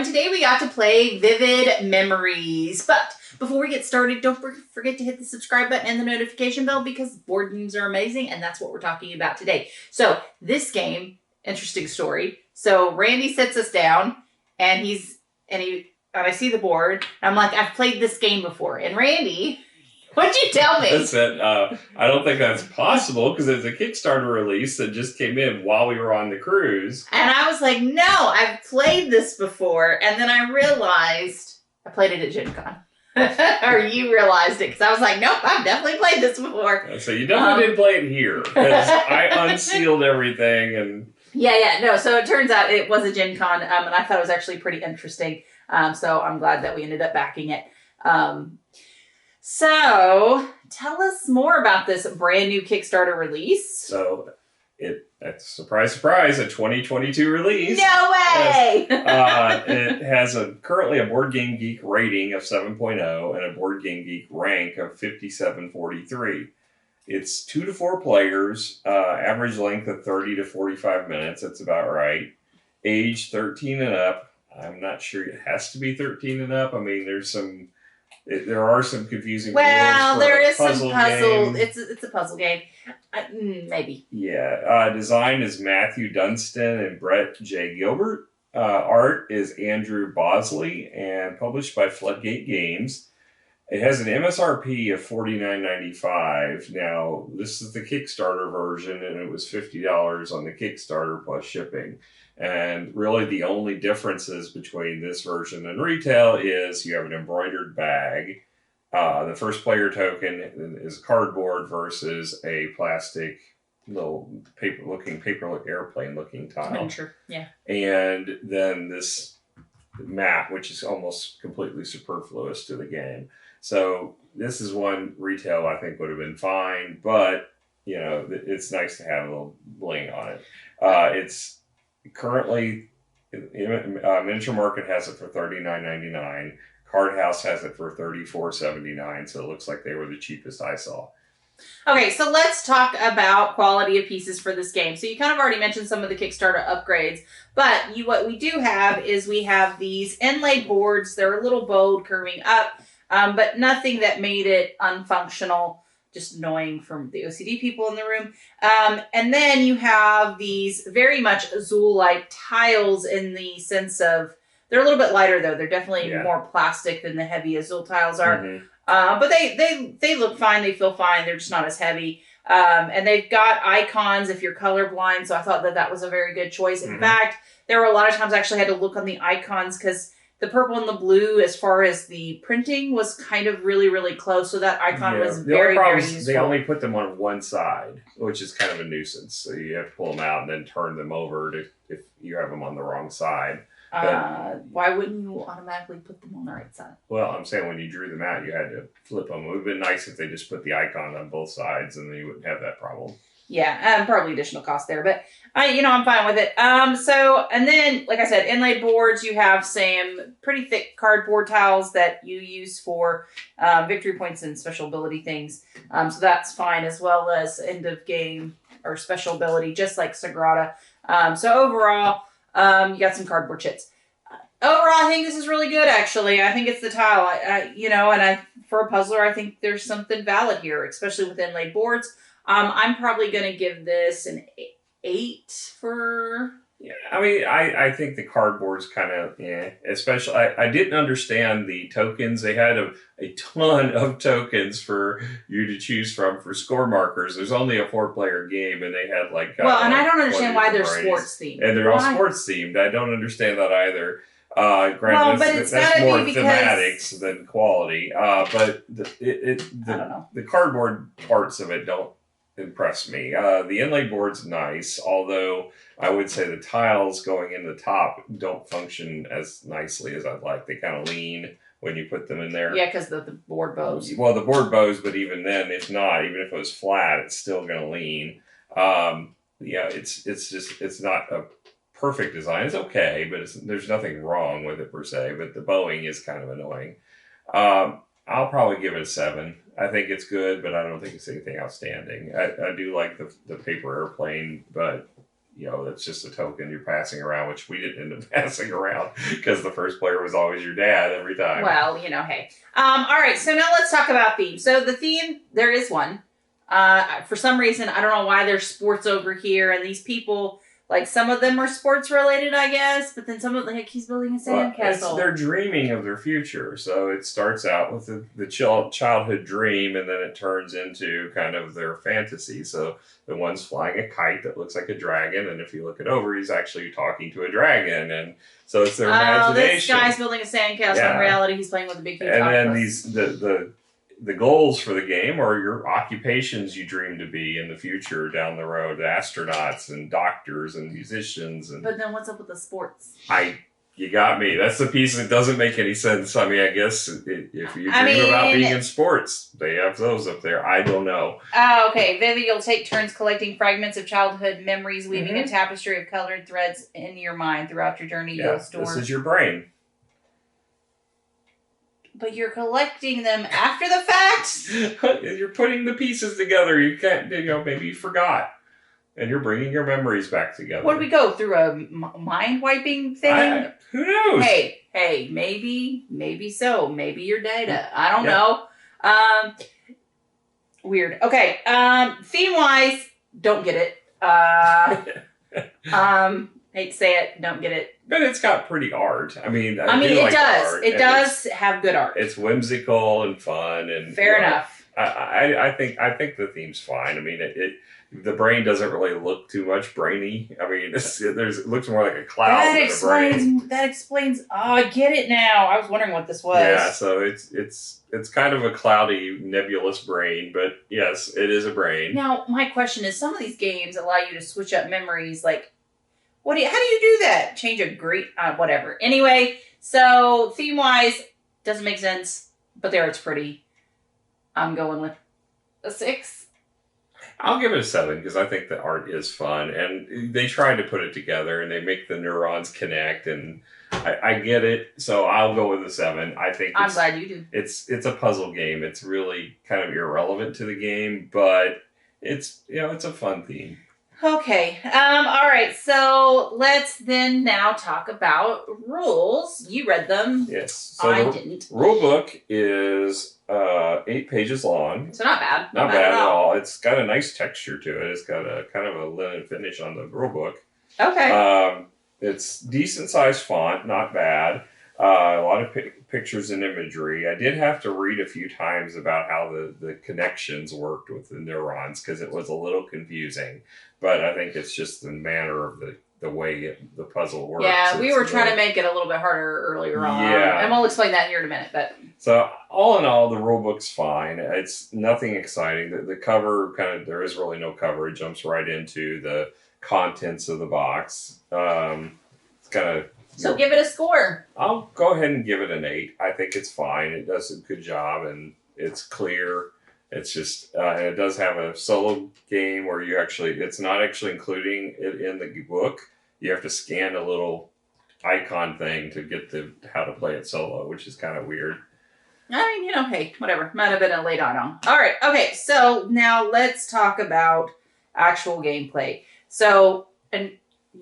and today we got to play Vivid Memories. But before we get started, don't forget to hit the subscribe button and the notification bell because board games are amazing, and that's what we're talking about today. So this game, interesting story. So Randy sits us down, and I see the board, and I'm like, I've played this game before. And Randy, what'd you tell me? I said, I don't think that's possible because it's a Kickstarter release that just came in while we were on the cruise. And I was like, no, I've played this before. And then I realized I played it at Gen Con. Or you realized it, because I was like, nope, I've definitely played this before. So you definitely didn't play it here, because I unsealed everything. And no, so it turns out it was a Gen Con, and I thought it was actually pretty interesting. So I'm glad that we ended up backing it. So tell us more about this brand new Kickstarter release. So it's surprise, surprise, a 2022 release. No way! It has currently a Board Game Geek rating of 7.0 and a Board Game Geek rank of 5743. It's 2 to 4 players, average length of 30 to 45 minutes. That's about right. Age 13 and up. I'm not sure it has to be 13 and up. I mean, there are some confusing rules. Well, there is some puzzle. Game. It's a puzzle game. Maybe. Yeah. Design is Matthew Dunstan and Brett J. Gilbert. Art is Andrew Bosley and published by Floodgate Games. It has an MSRP of $49.95. Now, this is the Kickstarter version, and it was $50 on the Kickstarter plus shipping. And really the only differences between this version and retail is you have an embroidered bag. The first player token is cardboard versus a plastic little paper airplane looking tile. Sure. Yeah. And then this map, which is almost completely superfluous to the game. So this is one retail I think would have been fine, but it's nice to have a little bling on it. It's currently Miniature Market has it for $39.99. Card House has it for $34.79. So it looks like they were the cheapest I saw. Okay, so let's talk about quality of pieces for this game. So you kind of already mentioned some of the Kickstarter upgrades, but what we do have is we have these inlaid boards. They're a little bowed, curving up, but nothing that made it unfunctional. Just annoying from the OCD people in the room. And then you have these very much Azul-like tiles in the sense of, they're a little bit lighter though. They're definitely more plastic than the heavy Azul tiles are. Mm-hmm. But they look fine. They feel fine. They're just not as heavy. And they've got icons if you're colorblind. So I thought that was a very good choice. In fact, there were a lot of times I actually had to look on the icons because the purple and the blue, as far as the printing, was kind of really, really close. So that icon was very, very useful. They only put them on one side, which is kind of a nuisance. So you have to pull them out and then turn them over if you have them on the wrong side. Why wouldn't you automatically put them on the right side? Well, I'm saying when you drew them out, you had to flip them. It would have been nice if they just put the icon on both sides and then you wouldn't have that problem. Yeah, probably additional cost there, but I'm fine with it. And then, like I said, inlaid boards, you have some pretty thick cardboard tiles that you use for victory points and special ability things. So that's fine, as well as end of game or special ability, just like Sagrada. So overall, you got some cardboard chits. Overall, I think this is really good, actually. I think it's the tile, for a puzzler, I think there's something valid here, especially with inlaid boards. I'm probably going to give this an 8 for... Yeah, I mean, I think the cardboard's kind of, especially, I didn't understand the tokens. They had a ton of tokens for you to choose from for score markers. There's only a 4-player game, and they had and I don't understand why they're sports themed. And they're all sports themed. I don't understand that either. Granted, that's more thematics than quality. But the cardboard parts of it don't impress me. The inlay board's nice, although I would say the tiles going in the top don't function as nicely as I'd like. They kind of lean when you put them in there. Yeah, because the board bows. Well, the board bows, but even then, even if it was flat, it's still going to lean. It's not a perfect design. It's okay, but there's nothing wrong with it per se, but the bowing is kind of annoying. I'll probably give it a 7. I think it's good, but I don't think it's anything outstanding. I do like the paper airplane, but that's just a token you're passing around, which we didn't end up passing around because the first player was always your dad every time. Well, hey. All right, so now let's talk about theme. So the theme, there is one. For some reason, I don't know why there's sports over here, and these people, like, some of them are sports related, I guess, but then some of them, like, he's building a sandcastle. They're dreaming of their future, so it starts out with the childhood dream, and then it turns into kind of their fantasy. So the one's flying a kite that looks like a dragon, and if you look it over, he's actually talking to a dragon, and so it's their imagination. This guy's building a sandcastle. Yeah. In reality, he's playing with a big, huge octopus. And then the goals for the game are your occupations you dream to be in the future down the road, astronauts and doctors and musicians. But then what's up with the sports? You got me. That's the piece that doesn't make any sense. I mean, I guess if you dream about being in sports, they have those up there. I don't know. Oh, okay. Vivi, you'll take turns collecting fragments of childhood memories, weaving a tapestry of colored threads in your mind throughout your journey. Yeah, this is your brain. But you're collecting them after the fact? You're putting the pieces together. You can't, maybe you forgot. And you're bringing your memories back together. What do we go through, a mind-wiping thing? Who knows? Hey, maybe so. Maybe your data. I don't know. Weird. Okay, theme-wise, don't get it. Hate to say it, don't get it. But it's got pretty art. I mean, it does. It does have good art. It's whimsical and fun and fair enough. I think the theme's fine. I mean, the brain doesn't really look too much brainy. I mean, it looks more like a cloud than a brain. That explains. Oh, I get it now. I was wondering what this was. Yeah, so it's kind of a cloudy, nebulous brain, but yes, it is a brain. Now, my question is: some of these games allow you to switch up memories, like. How do you do that? Change a great, whatever. Anyway, so theme-wise, doesn't make sense, but there it's pretty. I'm going with a 6. I'll give it a 7 because I think the art is fun, and they try to put it together, and they make the neurons connect, and I get it, so I'll go with a 7. I think I'm glad you do. It's a puzzle game. It's really kind of irrelevant to the game, but it's a fun theme. Okay. All right. So let's then now talk about rules. You read them. Yes. So I didn't. Rulebook is 8 pages long. So not bad. Not bad at all. It's got a nice texture to it. It's got a kind of a linen finish on the rulebook. Okay. It's decent sized font. Not bad. A lot of pictures and imagery. I did have to read a few times about how the connections worked with the neurons because it was a little confusing. But I think it's just the manner of the way the puzzle works. Yeah, we were trying to make it a little bit harder earlier on. Yeah. And we'll explain that here in a minute. But so all in all, the rulebook's fine. It's nothing exciting. The cover there is really no cover. It jumps right into the contents of the box. It's kind of... So give it a score. I'll go ahead and give it an 8. I think it's fine. It does a good job, and it's clear. It's just, and it does have a solo game where it's not actually including it in the book. You have to scan a little icon thing to get how to play it solo, which is kind of weird. I mean, hey, whatever. Might have been a late on. All right. Okay. So now let's talk about actual gameplay. So, and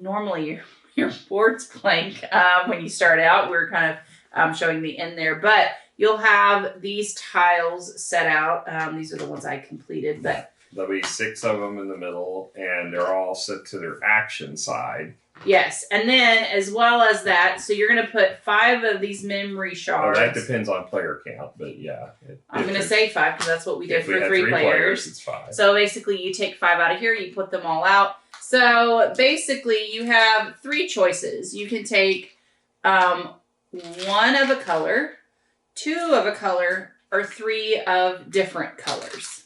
normally your board's blank when you start out. We're kind of showing the end there, but you'll have these tiles set out. These are the ones I completed, but there'll be 6 of them in the middle, and they're all set to their action side. Yes, and then as well as that, so you're going to put 5 of these memory shards. Well, that depends on player count, but yeah. I'm going to say 5 because that's what we did for 3 players. It's 5. So basically, you take 5 out of here, you put them all out. So basically, you have 3 choices. You can take 1 of a color, 2 of a color, or 3 of different colors.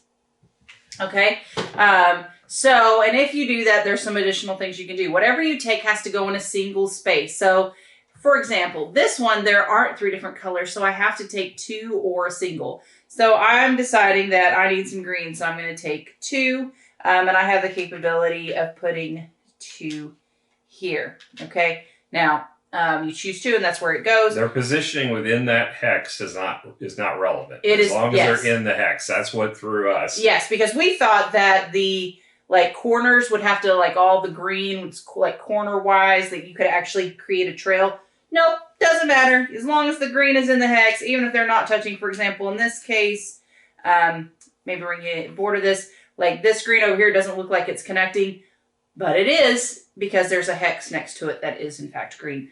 Okay? So, and if you do that, there's some additional things you can do. Whatever you take has to go in a single space. So, for example, this one, there aren't 3 different colors, so I have to take 2 or a single. So I'm deciding that I need some green, so I'm going to take 2, and I have the capability of putting 2 here. Okay? Now, you choose 2, and that's where it goes. Their positioning within that hex is not relevant. As long as they're in the hex. That's what threw us. Yes, because we thought that like corners would have to, like all the green, like corner wise, that you could actually create a trail. Nope, doesn't matter. As long as the green is in the hex, even if they're not touching, for example, in this case, maybe we're going to border this, like this green over here doesn't look like it's connecting, but it is because there's a hex next to it that is in fact green.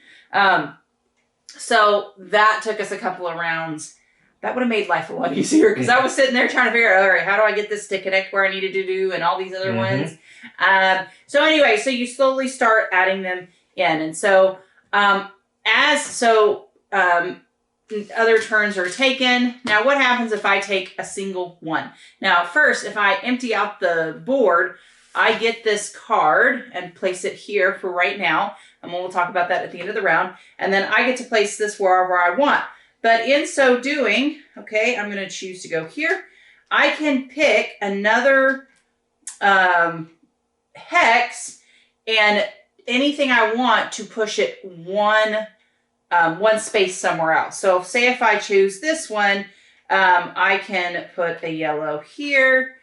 So that took us a couple of rounds. That would have made life a lot easier because I was sitting there trying to figure out, all right, how do I get this to connect where I needed to do and all these other ones. So anyway, so you slowly start adding them in. And so other turns are taken. Now what happens if I take a single one? Now first, if I empty out the board, I get this card and place it here for right now. And we'll talk about that at the end of the round. And then I get to place this wherever I want. But in so doing, okay, I'm going to choose to go here. I can pick another hex and anything I want to push it one space somewhere else. So say if I choose this one, I can put a yellow here.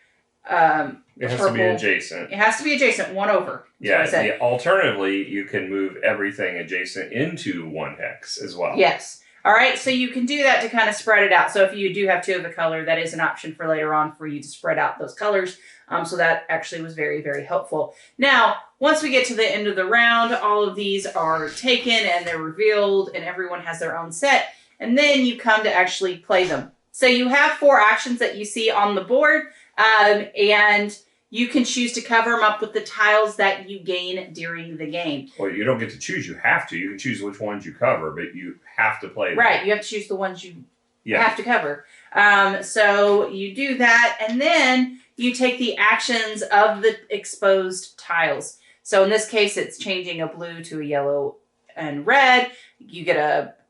It has to be adjacent. It has to be adjacent, one over. Yeah, alternatively, you can move everything adjacent into one hex as well. Yes. All right, so you can do that to kind of spread it out. So if you do have two of a color, that is an option for later on for you to spread out those colors. So that actually was very, very helpful. Now, once we get to the end of the round, all of these are taken and they're revealed and everyone has their own set. And then you come to actually play them. So you have 4 actions that you see on the board and you can choose to cover them up with the tiles that you gain during the game. Well, you don't get to choose. You have to. You can choose which ones you cover, but you have to play them. Right. You have to choose the ones you have to cover. So you do that, and then you take the actions of the exposed tiles. So in this case, it's changing a blue to a yellow and red. You get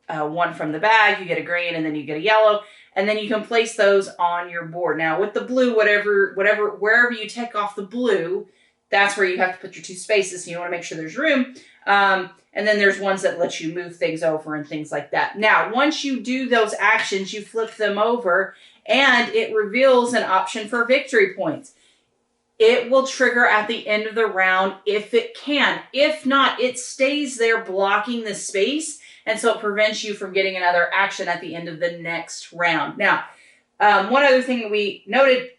a one from the bag, you get a green, and then you get a yellow. And then you can place those on your board. Now with the blue, wherever you take off the blue, that's where you have to put your 2 spaces. So you want to make sure there's room. And then there's ones that let you move things over and things like that. Now, once you do those actions, you flip them over and it reveals an option for victory points. It will trigger at the end of the round if it can. If not, it stays there blocking the space. And so it prevents you from getting another action at the end of the next round. Now, one other thing we noted,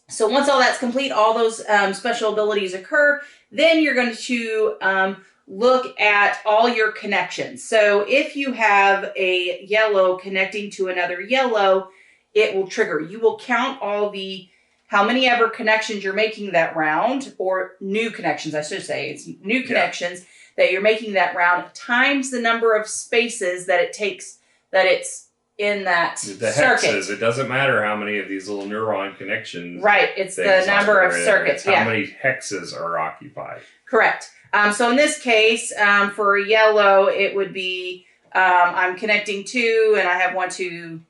so once all that's complete, all those special abilities occur, then you're going to look at all your connections. So if you have a yellow connecting to another yellow, it will trigger. You will count how many ever connections you're making that round, or new connections, I should say. It's new connections that you're making that round times the number of spaces that it takes that it's in that circuit. Hexes. It doesn't matter how many of these little neuron connections. Right. It's the number of circuits. It's how many hexes are occupied. Correct. So in this case, for a yellow, it would be I'm connecting 2, and I have 1, 2,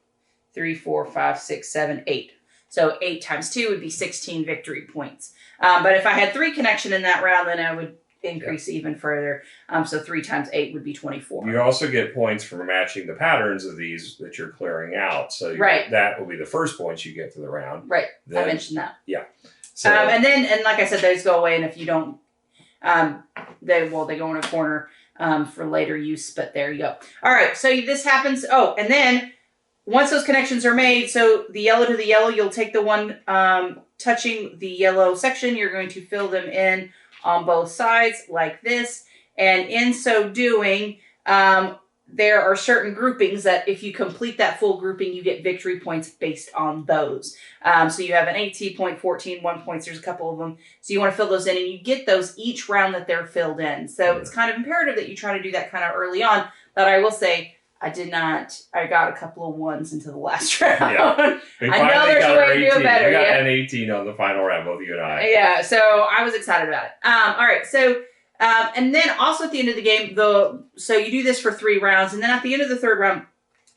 3, 4, 5, 6, 7, 8. So 8 times 2 would be 16 victory points. But if I had 3 connection in that round, then I would increase even further. So 3 times 8 would be 24. You also get points for matching the patterns of these that you're clearing out. So that will be the first points you get for the round. Right. Then, I mentioned that. Yeah. So, and like I said, those go away, and if you don't, they go in a corner for later use. But there you go. All right. So this happens. Oh, and then once those connections are made, so the yellow to the yellow, you'll take the one touching the yellow section. You're going to fill them in on both sides like this. And in so doing, there are certain groupings that if you complete that full grouping, you get victory points based on those. So you have an 18 point, 14, 1 points. There's a couple of them. So you want to fill those in, and you get those each round that they're filled in. So it's kind of imperative that you try to do that kind of early on. But I will say, I did not. I got a couple of 1s into the last round. Yeah. I know there's a way to do it better. We got an 18 on the final round, both you and I. Yeah, so I was excited about it. All right, so and then also at the end of the game, so you do this for 3 rounds, and then at the end of the 3rd round,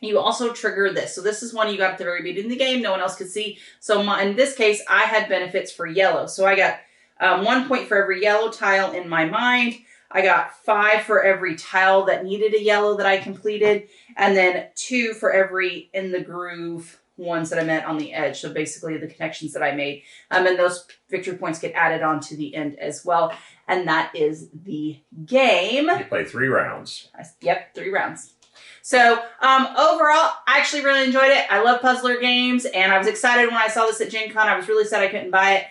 you also trigger this. So this is one you got at the very beginning of the game. No one else could see. So in this case, I had benefits for yellow. So I got 1 point for every yellow tile in my mind. I got 5 for every tile that needed a yellow that I completed, and then 2 for every in the groove ones that I met on the edge. So basically the connections that I made. And those victory points get added on to the end as well. And that is the game. You play 3 rounds. Yep, 3 rounds. So overall, I actually really enjoyed it. I love puzzler games, and I was excited when I saw this at Gen Con. I was really sad I couldn't buy it.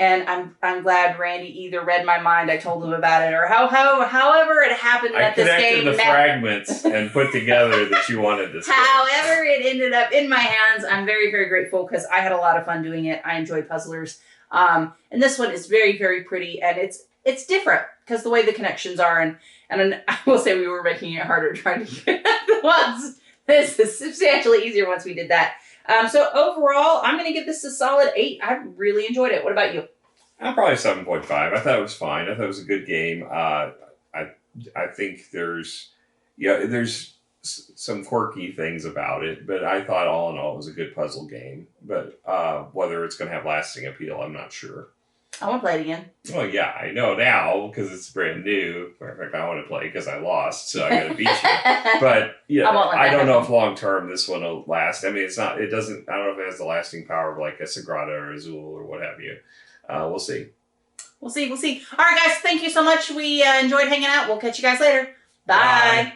And I'm glad Randy either read my mind, I told him about it, or however it happened that this game... I connected the fragments and put together that you wanted this game. However it ended up in my hands, I'm very, very grateful because I had a lot of fun doing it. I enjoy puzzlers. And this one is very, very pretty, and it's different because the way the connections are, and I will say we were making it harder trying to get the ones. This is substantially easier once we did that. So overall, I'm going to give this a solid 8. I really enjoyed it. What about you? I'm probably 7.5. I thought it was fine. I thought it was a good game. I think there's some quirky things about it, but I thought all in all it was a good puzzle game. But whether it's going to have lasting appeal, I'm not sure. I want to play it again. Well, yeah, I know now because it's brand new. In fact, I want to play because I lost, so I got to beat you. But yeah, I don't know if long term this one will last. I mean, it's not. It doesn't. I don't know if it has the lasting power of like a Sagrada or a Azul or what have you. We'll see. We'll see. All right, guys. Thank you so much. We enjoyed hanging out. We'll catch you guys later. Bye.